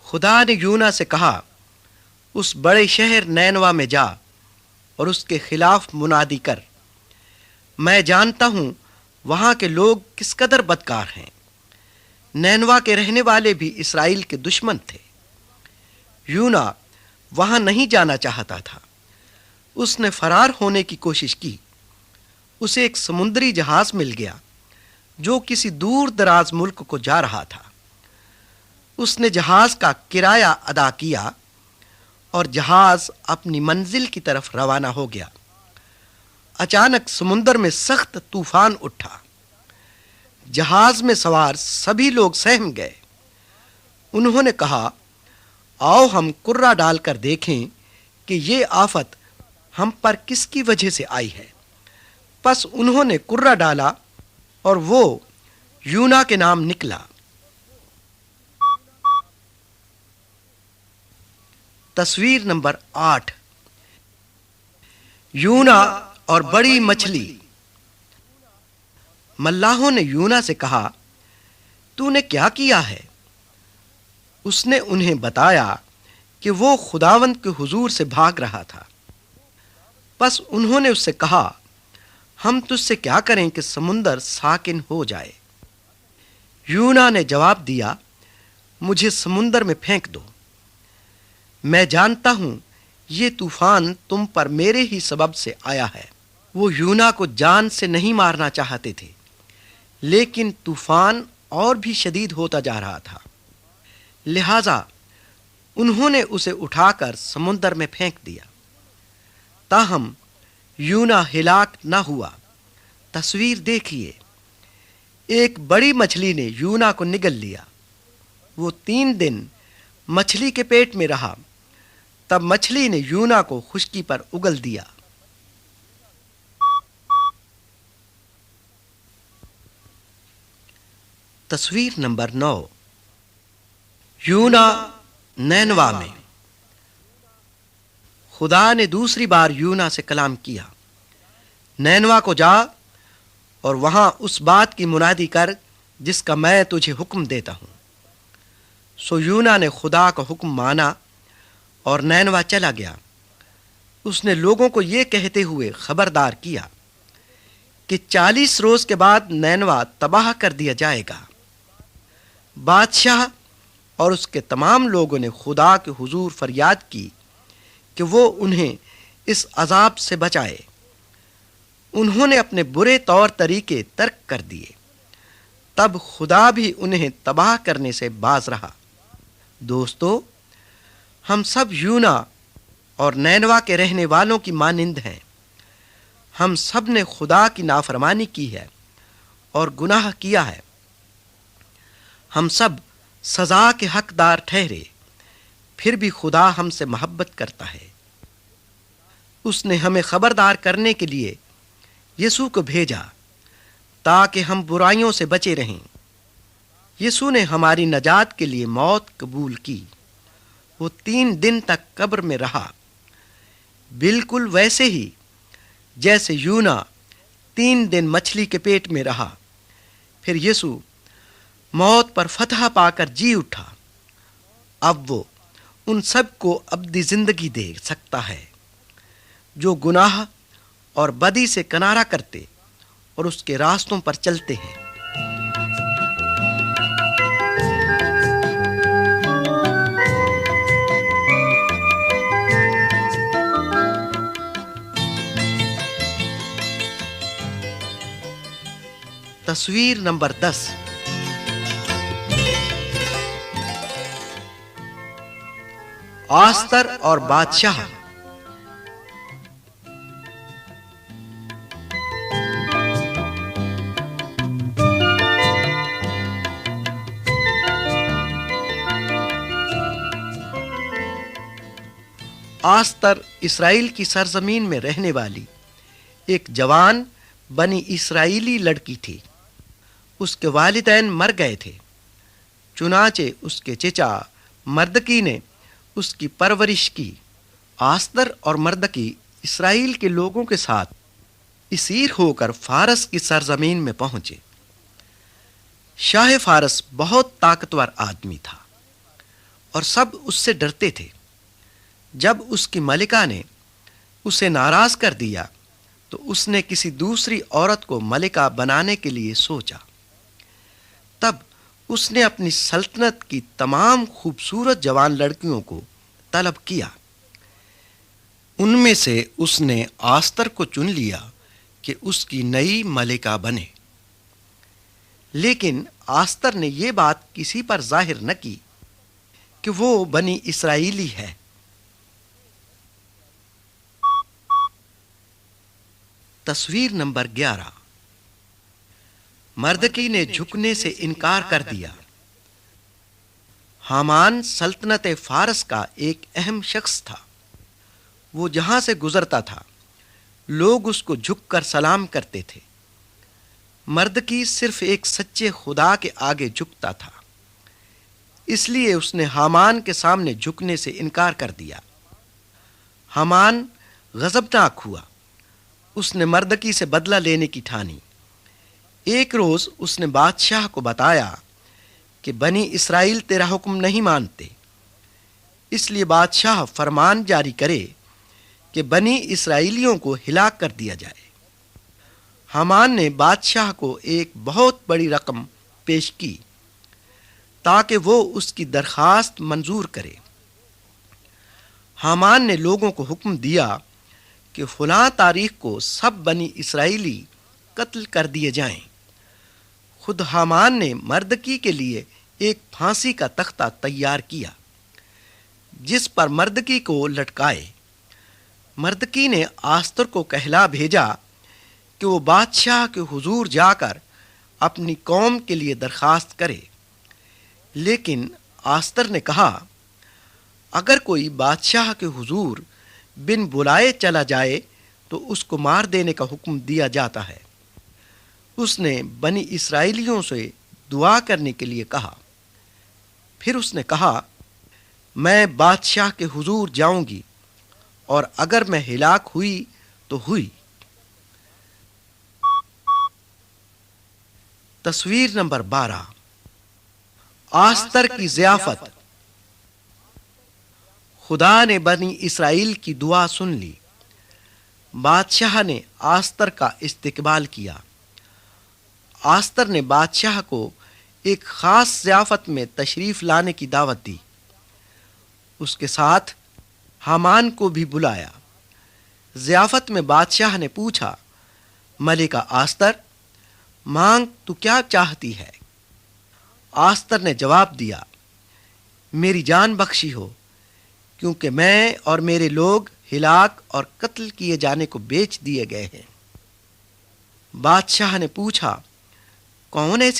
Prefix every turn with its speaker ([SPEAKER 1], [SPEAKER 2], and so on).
[SPEAKER 1] خدا نے یونا سے کہا، اس بڑے شہر نینوا میں جا اور اس کے خلاف منادی کر۔ میں جانتا ہوں وہاں کے لوگ کس قدر بدکار ہیں۔ نینوا کے رہنے والے بھی اسرائیل کے دشمن تھے۔ یونا وہاں نہیں جانا چاہتا تھا۔ اس نے فرار ہونے کی کوشش کی۔ اسے ایک سمندری جہاز مل گیا جو کسی دور دراز ملک کو جا رہا تھا۔ اس نے جہاز کا کرایہ ادا کیا اور جہاز اپنی منزل کی طرف روانہ ہو گیا۔ اچانک سمندر میں سخت طوفان اٹھا۔ جہاز میں سوار سبھی لوگ سہم گئے۔ انہوں نے کہا، آؤ ہم کرہ ڈال کر دیکھیں کہ یہ آفت ہم پر کس کی وجہ سے آئی ہے۔ پس انہوں نے کرہ ڈالا اور وہ یونا کے نام نکلا۔ تصویر نمبر 8، یونا اور بڑی مچھلی۔ ملاحوں نے یونا سے کہا، تو نے کیا کیا ہے؟ اس نے انہیں بتایا کہ وہ خداوند کے حضور سے بھاگ رہا تھا۔ پس انہوں نے اس سے کہا، ہم تجھ سے کیا کریں کہ سمندر ساکن ہو جائے؟ یونا نے جواب دیا، مجھے سمندر میں پھینک دو۔ میں جانتا ہوں یہ طوفان تم پر میرے ہی سبب سے آیا ہے۔ وہ یونا کو جان سے نہیں مارنا چاہتے تھے، لیکن طوفان اور بھی شدید ہوتا جا رہا تھا، لہذا انہوں نے اسے اٹھا کر سمندر میں پھینک دیا۔ تاہم یونا ہلاک نہ ہوا۔ تصویر دیکھیے، ایک بڑی مچھلی نے یونا کو نگل لیا۔ وہ 3 دن مچھلی کے پیٹ میں رہا۔ تب مچھلی نے یونا کو خشکی پر اگل دیا۔ تصویر نمبر 9، یونا نینوا میں۔ خدا نے دوسری بار یونا سے کلام کیا، نینوا کو جا اور وہاں اس بات کی منادی کر جس کا میں تجھے حکم دیتا ہوں۔ سو یونا نے خدا کا حکم مانا اور نینوا چلا گیا۔ اس نے لوگوں کو یہ کہتے ہوئے خبردار کیا کہ 40 روز کے بعد نینوا تباہ کر دیا جائے گا۔ بادشاہ اور اس کے تمام لوگوں نے خدا کے حضور فریاد کی کہ وہ انہیں اس عذاب سے بچائے۔ انہوں نے اپنے برے طور طریقے ترک کر دیے۔ تب خدا بھی انہیں تباہ کرنے سے باز رہا۔ دوستو، ہم سب یونا اور نینوا کے رہنے والوں کی مانند ہیں۔ ہم سب نے خدا کی نافرمانی کی ہے اور گناہ کیا ہے۔ ہم سب سزا کے حقدار ٹھہرے، پھر بھی خدا ہم سے محبت کرتا ہے۔ اس نے ہمیں خبردار کرنے کے لیے یسوع کو بھیجا تاکہ ہم برائیوں سے بچے رہیں۔ یسوع نے ہماری نجات کے لیے موت قبول کی۔ وہ 3 دن تک قبر میں رہا، بالکل ویسے ہی جیسے یونا 3 دن مچھلی کے پیٹ میں رہا۔ پھر یسوع موت پر فتح پا کر جی اٹھا۔ اب وہ ان سب کو ابدی زندگی دے سکتا ہے جو گناہ اور بدی سے کنارہ کرتے اور اس کے راستوں پر چلتے ہیں۔ تصویر نمبر 10، آستر اور بادشاہ۔ آستر اسرائیل کی سرزمین میں رہنے والی ایک جوان بنی اسرائیلی لڑکی تھی۔ اس کے والدین مر گئے تھے، چنانچہ اس کے چچا مردکی نے اس کی پرورش کی۔ آستر اور مردکی اسرائیل کے لوگوں کے ساتھ اسیر ہو کر فارس کی سرزمین میں پہنچے۔ شاہ فارس بہت طاقتور آدمی تھا۔ اور سب اس سے ڈرتے تھے۔ جب اس کی ملکہ نے اسے ناراض کر دیا تو اس نے کسی دوسری عورت کو ملکہ بنانے کے لیے سوچا۔ تب اس نے اپنی سلطنت کی تمام خوبصورت جوان لڑکیوں کو طلب کیا۔ ان میں سے اس نے آستر کو چن لیا کہ اس کی نئی ملکہ بنے، لیکن آستر نے یہ بات کسی پر ظاہر نہ کی کہ وہ بنی اسرائیلی ہے۔ تصویر نمبر 11۔ مردکی نے جھکنے سے انکار کر دیا۔ حامان سلطنت فارس کا ایک اہم شخص تھا۔ وہ جہاں سے گزرتا تھا لوگ اس کو جھک کر سلام کرتے تھے۔ مردکی صرف ایک سچے خدا کے آگے جھکتا تھا، اس لیے اس نے حامان کے سامنے جھکنے سے انکار کر دیا۔ حامان غضبناک ہوا۔ اس نے مردکی سے بدلہ لینے کی ٹھانی۔ ایک روز اس نے بادشاہ کو بتایا کہ بنی اسرائیل تیرا حکم نہیں مانتے، اس لیے بادشاہ فرمان جاری کرے کہ بنی اسرائیلیوں کو ہلاک کر دیا جائے۔ حامان نے بادشاہ کو ایک بہت بڑی رقم پیش کی تاکہ وہ اس کی درخواست منظور کرے۔ حامان نے لوگوں کو حکم دیا کہ فلاں تاریخ کو سب بنی اسرائیلی قتل کر دیے جائیں۔ خود حامان نے مردکی کے لیے ایک پھانسی کا تختہ تیار کیا جس پر مردکی کو لٹکائے۔ مردکی نے آستر کو کہلا بھیجا کہ وہ بادشاہ کے حضور جا کر اپنی قوم کے لیے درخواست کرے، لیکن آستر نے کہا اگر کوئی بادشاہ کے حضور بن بلائے چلا جائے تو اس کو مار دینے کا حکم دیا جاتا ہے۔ اس نے بنی اسرائیلیوں سے دعا کرنے کے لیے کہا۔ پھر اس نے کہا میں بادشاہ کے حضور جاؤں گی اور اگر میں ہلاک ہوئی تو ہوئی۔ تصویر نمبر 12۔ آستر کی ضیافت۔ خدا نے بنی اسرائیل کی دعا سن لی۔ بادشاہ نے آستر کا استقبال کیا۔ آستر نے بادشاہ کو ایک خاص ضیافت میں تشریف لانے کی دعوت دی۔ اس کے ساتھ حامان کو بھی بلایا۔ ضیافت میں بادشاہ نے پوچھا ملکہ آستر مانگ تو کیا چاہتی ہے؟ آستر نے جواب دیا میری جان بخشی ہو، کیونکہ میں اور میرے لوگ ہلاک اور قتل کیے جانے کو بیچ دیے گئے ہیں۔ بادشاہ نے پوچھا کون ایسی